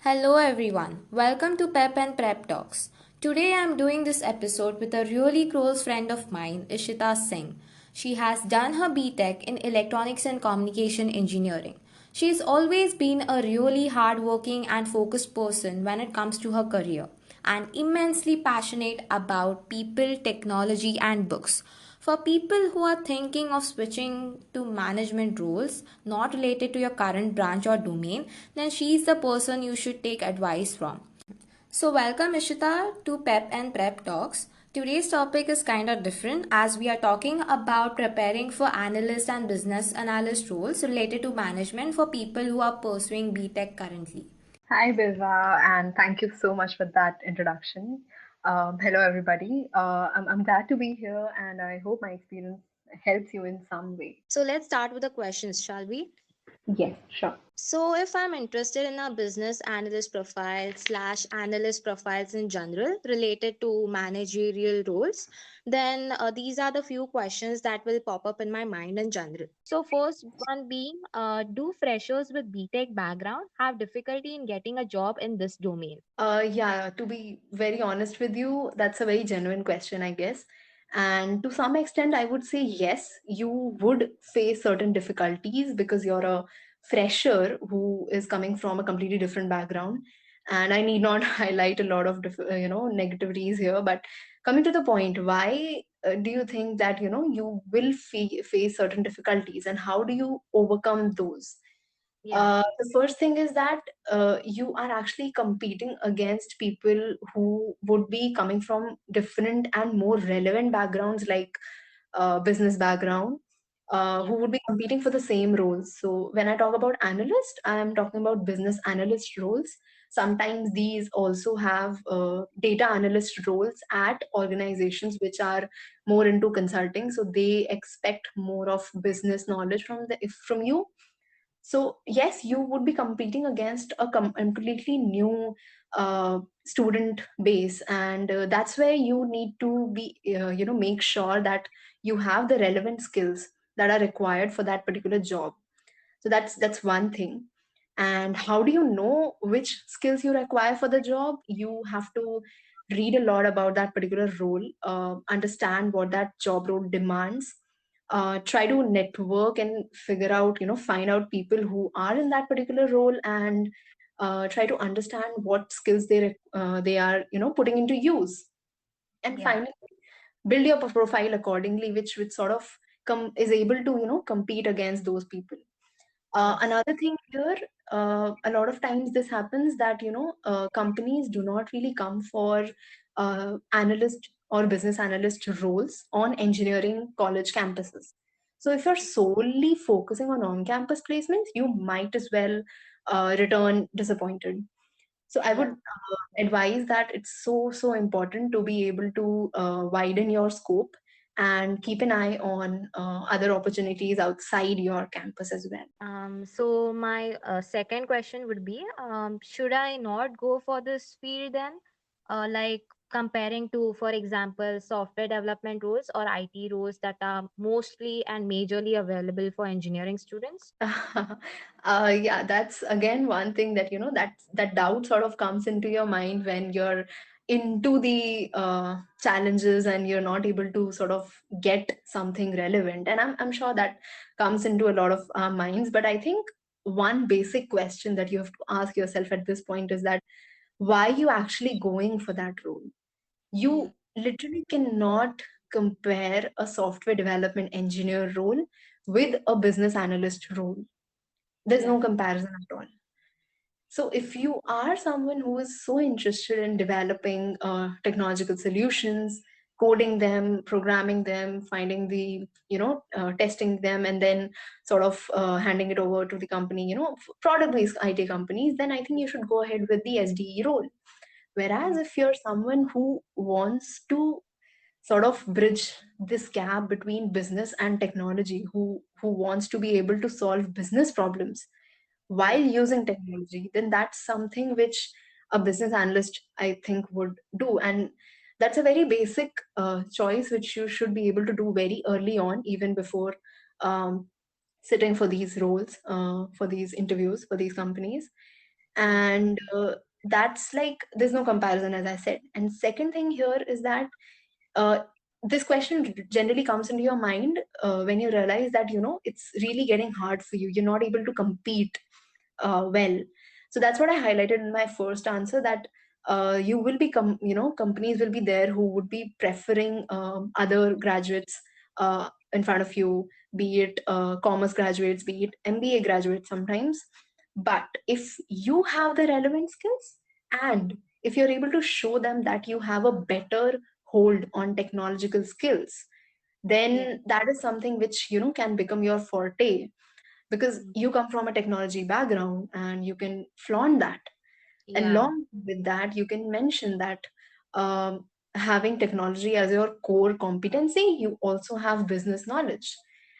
Hello everyone, welcome to Pep and Prep Talks. Today I am doing this episode with a really close friend of mine, Ishita Singh. She has done her BTech in Electronics and Communication Engineering. She's always been a really hardworking and focused person when it comes to her career and immensely passionate about people, technology, and books. For people who are thinking of switching to management roles not related to your current branch or domain, then she is the person you should take advice from. So, welcome Ishita to Pep and Prep Talks. Today's topic is kind of different as we are talking about preparing for analyst and business analyst roles related to management for people who are pursuing BTech currently. Hi, Bilva, and thank you so much for that introduction. Hello, everybody. I'm glad to be here, and I hope my experience helps you in some way. So, let's start with the questions, shall we? Yes, sure. So, if I'm interested in a business analyst profile slash analyst profiles in general related to managerial roles, then these are the few questions that will pop up in my mind in general. So, first one being, do freshers with BTech background have difficulty in getting a job in this domain? Yeah, to be very honest with you, that's a very genuine question, I guess. And to some extent, I would say yes, you would face certain difficulties because you're a fresher who is coming from a completely different background. And I need not highlight a lot of negativities here, but coming to the point, why do you think that you will face certain difficulties, and how do you overcome those? Yeah. The first thing is that you are actually competing against people who would be coming from different and more relevant backgrounds, like business background, Yeah. who would be competing for the same roles. So when I talk about analyst, I am talking about business analyst roles. Sometimes these also have data analyst roles at organizations which are more into consulting. So they expect more of business knowledge from you. So yes, you would be competing against a completely new student base, and that's where you need to be, make sure that you have the relevant skills that are required for that particular job. So that's one thing. And how do you know which skills you require for the job? You have to read a lot about that particular role, understand what that job role demands, try to network and figure out, find out people who are in that particular role, and try to understand what skills they are, putting into use. And Yeah. finally, build your profile accordingly, which sort of is able to, compete against those people. Yes. Another thing here, a lot of times this happens that companies do not really come for analyst or business analyst roles on engineering college campuses. So if you're solely focusing on on-campus placements, you might as well return disappointed. So I would Yeah. advise that it's so important to be able to widen your scope and keep an eye on other opportunities outside your campus as well. So my second question would be, should I not go for this field then? Like comparing to, for example, software development roles or IT roles that are mostly and majorly available for engineering students? Yeah, that's again one thing that that doubt sort of comes into your mind when you're into the challenges and you're not able to sort of get something relevant. And I'm sure that comes into a lot of our minds. But I think one basic question that you have to ask yourself at this point is that why are you actually going for that role? Yeah. You literally cannot compare a software development engineer role with a business analyst role. There's Yeah. no comparison at all. So if you are someone who is so interested in developing technological solutions, coding them, programming them, finding the, testing them, and then sort of handing it over to the company, product-based IT companies, then I think you should go ahead with the SDE role. Whereas Yeah. if you're someone who wants to sort of bridge this gap between business and technology, who wants to be able to solve business problems while Yeah. using technology, then that's something which a business analyst, I think, would do. And that's a very basic choice which you should be able to do very early on, even before um, sitting for these roles, for these interviews, for these companies. And that's like, there's no comparison, as I said. And second thing here is that uh, this question generally comes into your mind when you realize that, it's really getting hard for you. You're not able to compete well. So that's what I highlighted in my first answer, that you will be companies will be there who would be preferring other graduates in front of you, be it commerce graduates, be it MBA graduates sometimes. But if you have the relevant skills, and if you're able to show them that you have a better hold on technological skills, Yeah. then that is something which can become your forte, because Mm. you come from a technology background and you can flaunt that. Yeah. Along with that, you can mention that having technology as your core competency, you also have business knowledge.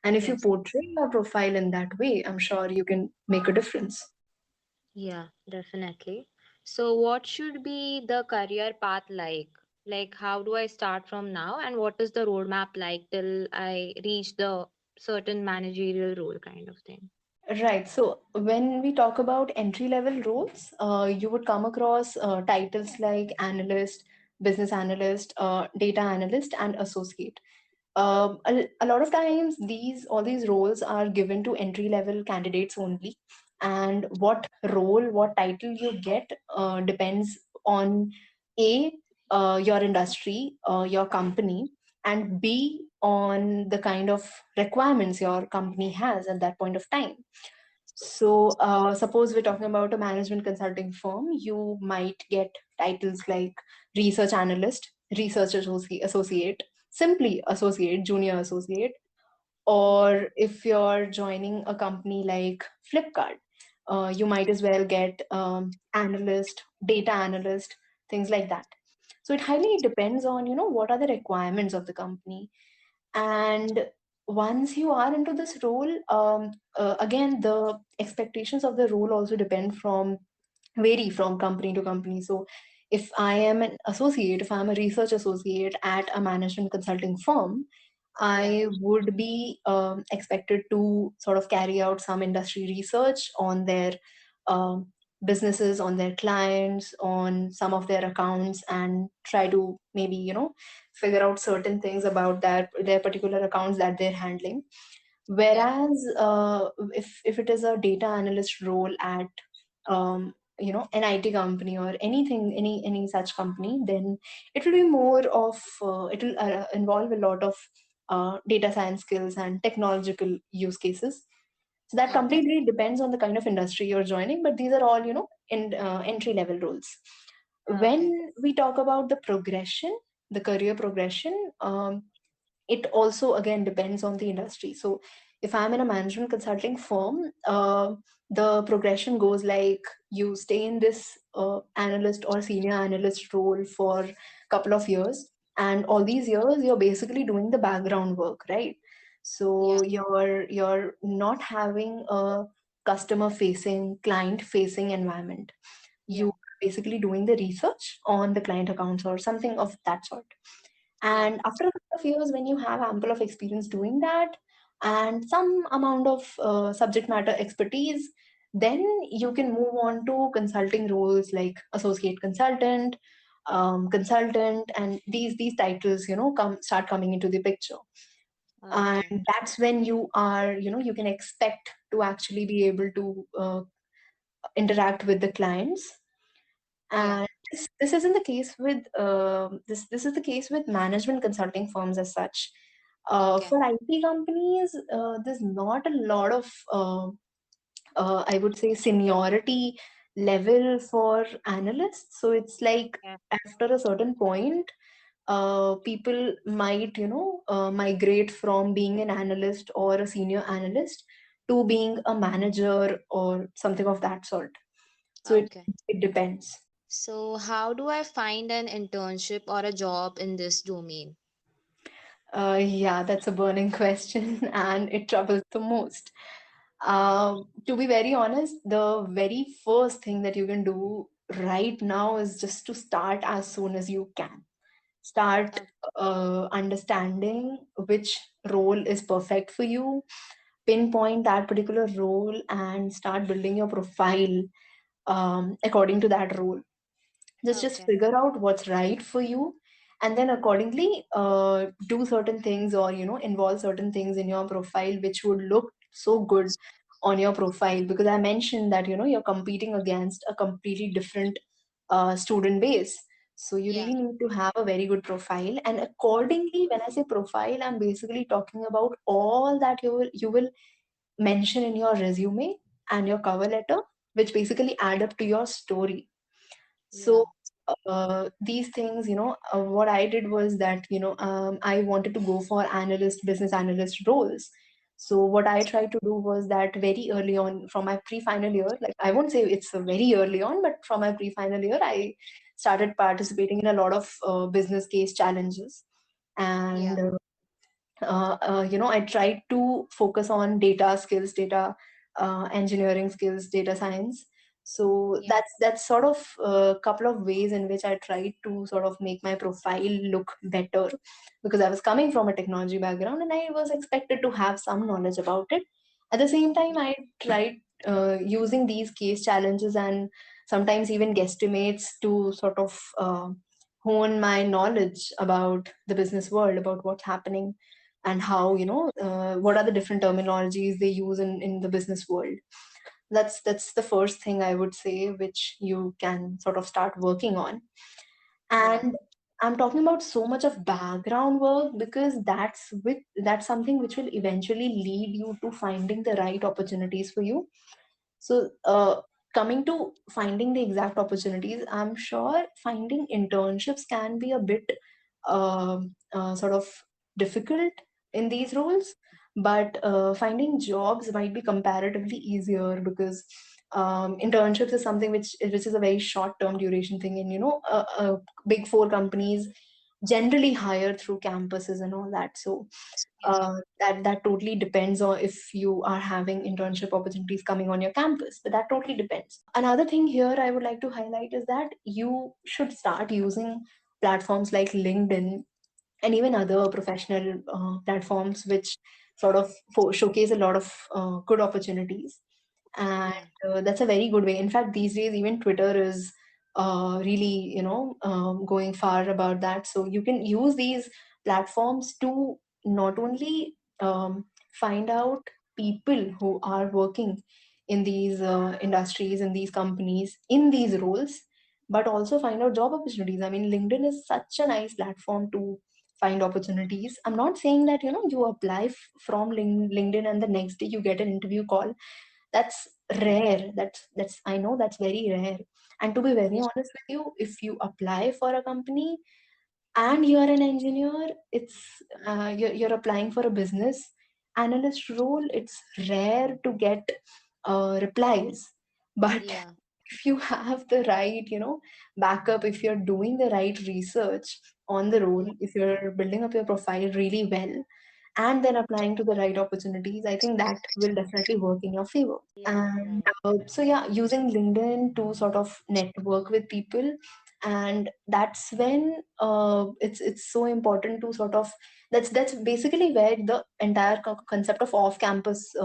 And if you Yes. portray your profile in that way, I'm sure you can make a difference. Yeah, definitely. So, what should be the career path like? Like, how do I start from now, and what is the roadmap like till I reach the certain managerial role kind of thing? Right. So when we talk about entry level roles, you would come across titles like analyst, business analyst, data analyst, and associate. A lot of times, these all these roles are given to entry level candidates only, and what role, what title you get depends on a your industry, your company, and b on the kind of requirements your company has at that point of time. So, suppose we're talking about a management consulting firm, you might get titles like research analyst, associate, simply associate, junior associate, or if you're joining a company like Flipkart, you might as well get analyst, data analyst, things like that. So it highly depends on what are the requirements of the company. And once you are into this role, again, the expectations of the role also vary from company to company. So if I am an associate, if I'm a research associate at a management consulting firm, Yeah. I would be expected to sort of carry out some industry research on their um, businesses, on their clients, on some of their accounts, and try to maybe figure out certain things about their particular accounts that they're handling. Yeah. Whereas if it is a data analyst role at an IT company or anything, any such company, then it will be more of it will involve a lot of data science skills and technological use cases. So that Okay. completely depends on the kind of industry you're joining, but these are all in entry level roles. Okay. When we talk about the progression, the career progression, it also again depends on the industry. So if I'm in a management consulting firm, the progression goes like, you stay in this analyst or senior analyst role for a couple of years, and all these years you're basically doing the background work, right? Yeah. So you're not having a customer facing, client facing environment. Yeah. You basically doing the research on the client accounts or something of that sort. Yeah. And after a couple of years, when you have ample of experience doing that and some amount of subject matter expertise, then you can move on to consulting roles like associate consultant, consultant, and these titles, come start coming into the picture. And Okay. that's when you can expect to actually be able to interact with the clients. Yeah. And this isn't the case with this is the case with management consulting firms as such. Okay. For IT companies, there's not a lot of I would say seniority level for analysts. So it's like Yeah. after a certain point, people might migrate from being an analyst or a senior analyst to being a manager or something of that sort. So Okay. it depends. So, how do I find an internship or a job in this domain? Yeah, that's a burning question, and it troubles the most. To be very honest, the very first thing that you can do right now is just to start as soon as you can. Start Okay. understanding which role is perfect for you, pinpoint that particular role, and start building your profile according to that role. Just Okay. figure out what's right for you, and then accordingly do certain things, or involve certain things in your profile which would look so good on your profile, because I mentioned that you're competing against a completely different student base. So you Yeah. really need to have a very good profile, and accordingly, when I say profile, I'm basically talking about all that you will mention in your resume and your cover letter, which basically add up to your story. So Yeah. these things, what I did was that, I wanted to go for business analyst roles. So what I tried to do was that very early on from my pre-final year, like I won't say it's very early on, but from my pre-final year, I started participating in a lot of business case challenges. Yeah. And I tried to focus on data skills, data engineering skills, data science. So Yeah. that's sort of a couple of ways in which I tried to sort of make my profile look better, because I was coming from a technology background and I was expected to have some knowledge about it. At the same time, I tried using these case challenges and sometimes even guesstimates to sort of hone my knowledge about the business world, about what's happening, and how, what are the different terminologies they use in the business world. That's the first thing I would say, which you can sort of start working on. Yeah. And I'm talking about so much of background work because that's something which will eventually lead you to finding the right opportunities for you. So, coming to finding the exact opportunities, I'm sure finding internships can be a bit sort of difficult in these roles, but finding jobs might be comparatively easier, because internships is something which is a very short term duration thing, and big four companies generally hire through campuses and all that. So Yeah. that totally depends on if you are having internship opportunities coming on your campus, but that totally depends. Another thing here I would like to highlight is that you should start using platforms like LinkedIn and even other professional platforms which sort of showcase a lot of good opportunities. And Yeah. that's a very good way. In fact, these days even Twitter is really going far about that. So you can use these platforms to not only find out people who are working in these industries, in these companies, in these roles, but also find out job opportunities. I mean, LinkedIn is such a nice platform to find opportunities. I'm not saying that you apply from LinkedIn and the next day you get an interview call. That's rare. That's I know that's very rare. And to be very Yeah. honest with you, if you apply for a company and you're an engineer, you're applying for a business analyst role, it's rare to get replies. But Yeah. if you have the right, backup, if you're doing the right research on the role, if you're building up your profile really well, and then applying to the right opportunities, I think that will definitely work in your favor. Yeah. And Right. so yeah, using LinkedIn to sort of network with people, and that's when it's so important to sort of that's basically where the entire concept of off-campus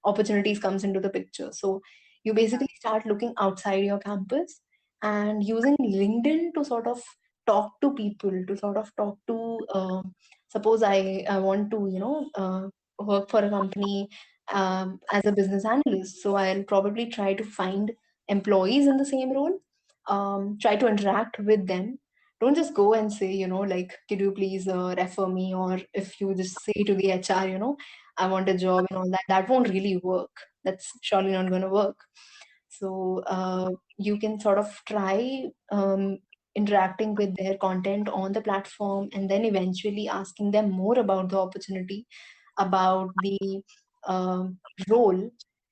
opportunities comes into the picture. So you Yeah. basically start looking outside your campus and using LinkedIn to sort of talk to people, to sort of talk to suppose I want to work for a company as a business analyst. So I'll probably try to find employees in the same role, try to interact with them. Don't just go and say, like, could you please refer me? Or if you just say to the HR, I want a job and all that, that won't really work. That's surely not going to work. So you can sort of try interacting with their content on the platform, and then eventually asking them more about the opportunity, about the role,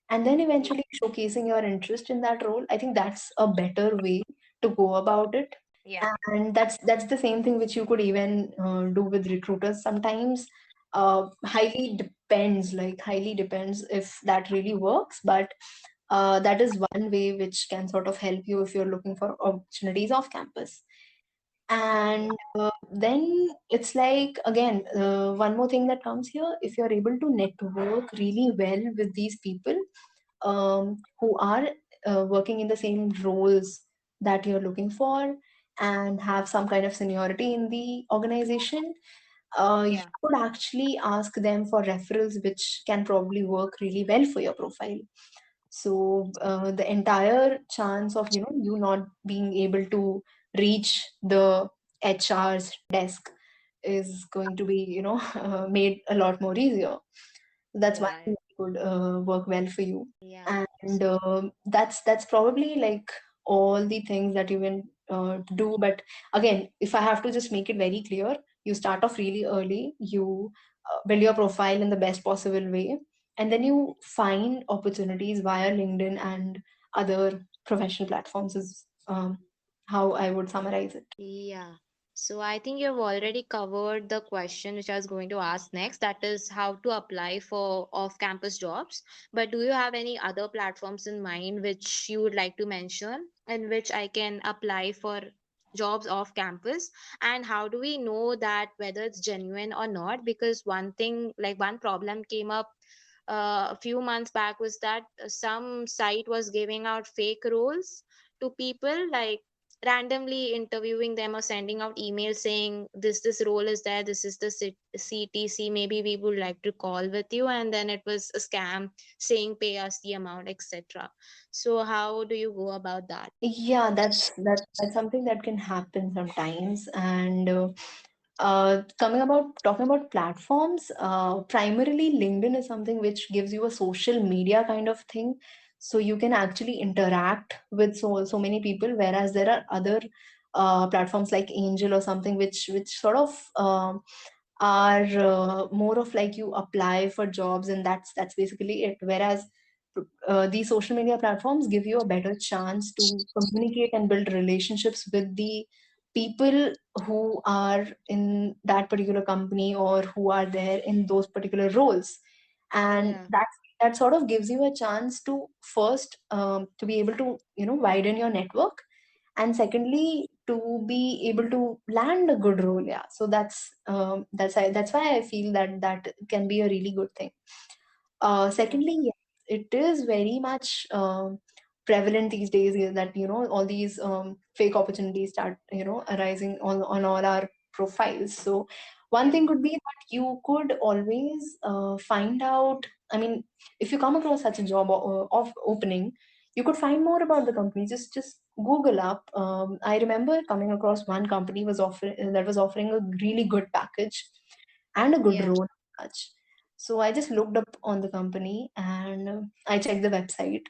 and then eventually showcasing your interest in that role. I think that's a better way to go about it. Yeah. And that's the same thing which you could even do with recruiters sometimes. Highly depends if that really works, but that is one way which can sort of help you if you're looking for opportunities off campus. Yeah. And then it's like, again, one more thing that comes here: if you're able to network really well with these people who are working in the same roles that you're looking for and have some kind of seniority in the organization, you Yeah. could actually ask them for referrals, which can probably work really well for your profile. So the entire chance of you not being able to reach the HR's desk is going to be made a lot more easier. That's why Yeah. it could work well for you. Yeah. And that's probably like all the things that you can do. But again, if I have to just make it very clear, you start off really early, you build your profile in the best possible way, and then you find opportunities via LinkedIn and other professional platforms is how I would summarize it. Yeah. So I think you've already covered the question which I was going to ask next, that is how to apply for off-campus jobs. But do you have any other platforms in mind which you would like to mention in which I can apply for jobs off campus? And how do we know that whether it's genuine or not? Because one thing, like one problem came up a few months back was that some site was giving out fake roles to people, like randomly interviewing them or sending out emails saying this role is there, this is the CTC, maybe we would like to call with you, and then it was a scam saying pay us the amount, etc. So how do you go about that? Yeah, that's something that can happen sometimes. And coming about talking about platforms, primarily LinkedIn is something which gives you a social media kind of thing, so you can actually interact with so many people. Whereas there are other platforms like Angel or something which sort of are more of like you apply for jobs and that's basically it. Whereas these social media platforms give you a better chance to communicate and build relationships with the people who are in that particular company or who are there in those particular roles. And Yeah. that sort of gives you a chance to first to be able to widen your network, and secondly to be able to land a good role. Yeah, so that's why I feel that that can be a really good thing. Yeah. Secondly, yes, it is very much prevalent these days, that all these fake opportunities start arising on all our profiles. So one Yeah. thing could be that you could always find out. I mean, if you come across such a job of opening, you could find more about the company. Just Google up. I remember coming across one company was offering a really good package and a good Yeah. role as such. So I just looked up on the company and I checked the website.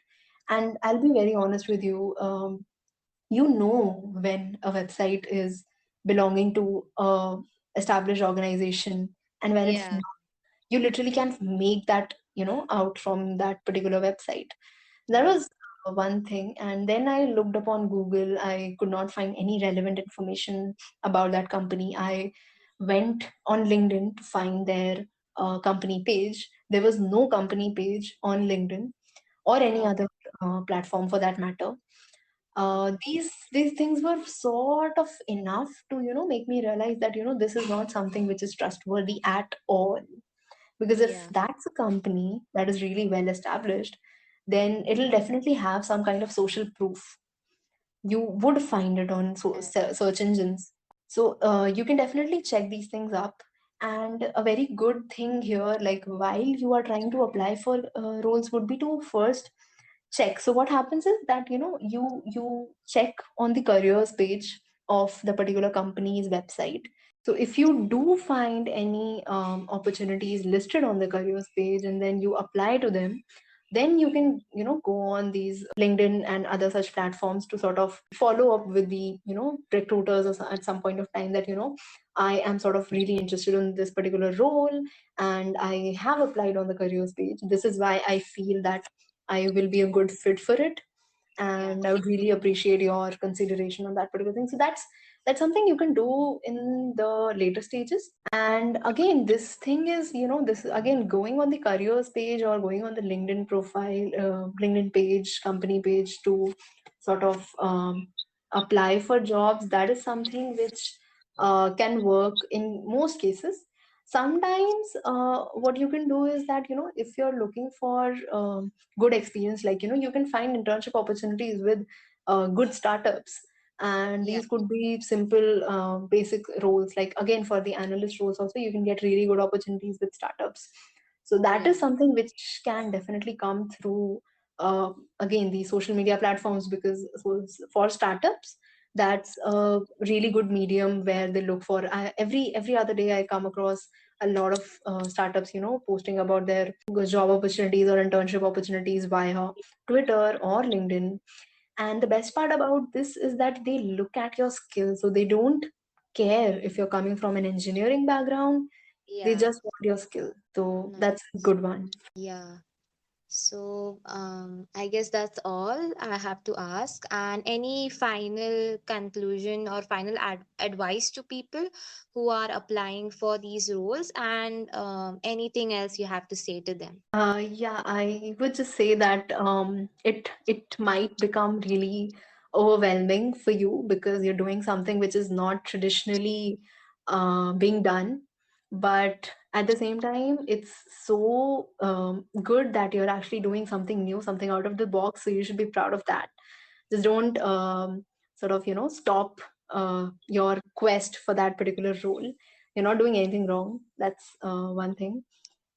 And I'll be very honest with you, you know when a website is belonging to a established organization and when it's Yeah. not. You literally can't make that out from that particular website. That Yeah. was one thing. And then I looked up on Google. I could not find any relevant information about that company. I went on LinkedIn to find their company page. There was no company page on LinkedIn or any Yeah. other platform for that matter. These things were sort of enough to make me realize that this is not something which is trustworthy at all. Because if Yeah. that's a company that is really well established, then it'll definitely have some kind of social proof. You would find it on search engines. So you can definitely check these things up. And a very good thing here, like while you are trying to apply for roles, would be to first check. So what happens is that you check on the careers page of the particular company's website. So if you do find any opportunities listed on the careers page and then you apply to them, then you can go on these LinkedIn and other such platforms to sort of follow up with the recruiters at some point of time that I am sort of really interested in this particular role and I have applied on the careers page. This is why I feel that I will be a good fit for it, Yeah. and I would really appreciate your consideration on that particular thing. So that's something you can do in the later stages. And again, this thing is, this again going on the careers page or going on the LinkedIn profile, LinkedIn page, company page to sort of apply for jobs. That is something which can work in most cases. Sometimes what you can do is that, if you're looking for good experience, like, you can find internship opportunities with good startups, and Yeah, these could be simple basic roles. Like, again, for the analyst roles also, you can get really good opportunities with startups. So that yeah, is something which can definitely come through, again, the social media platforms, because for startups, that's a really good medium where they look for. Every other day I come across a lot of startups, posting about their good job opportunities or internship opportunities via Twitter or LinkedIn. And the best part about this is that they look at your skills, so they don't care if you're coming from an engineering background. They yeah. just want your skill. So that's a Nice. good one. Yeah. So, I guess that's all I have to ask. And any final conclusion or final advice to people who are applying for these roles, and anything else you have to say to them? Yeah, I would just say that it might become really overwhelming for you because you're doing something which is not traditionally being done. But at the same time, it's so good that you're actually doing something new, something out of the box. So you should be proud of that. Just don't sort of, stop your quest for that particular role. You're not doing anything wrong. That's one thing.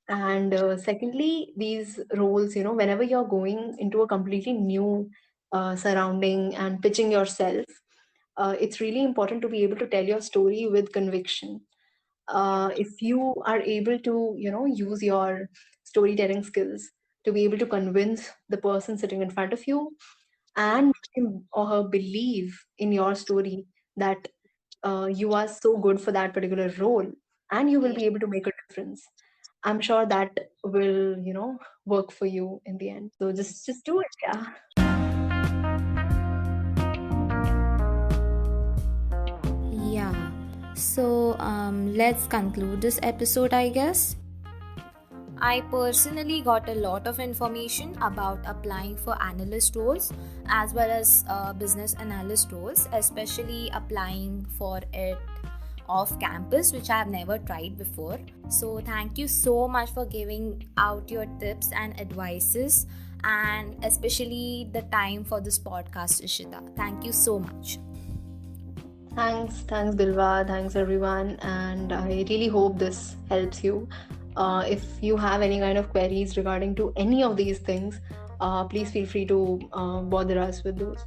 And secondly, these roles, whenever you're going into a completely new surrounding and pitching yourself, it's really important to be able to tell your story with conviction. Yeah. If you are able to, use your storytelling skills to be able to convince the person sitting in front of you and Yeah. make him or her believe in your story, that you are so good for that particular role and you will Yeah. be able to make a difference. I'm sure that will, work for you in the end. So just Yes. just do it, yeah. Yeah. So let's conclude this episode, I guess. I personally got a lot of information about applying for analyst roles as well as business analyst roles, especially applying for it off campus, which I have never tried before. So, thank you so much for giving out your tips and advices, and especially the time for this podcast, Ishita. Thank you so much. Thanks, Bilwa. Thanks, everyone. And I really hope this helps you. If you have any kind of queries regarding to any of these things, please feel free to bother us with those.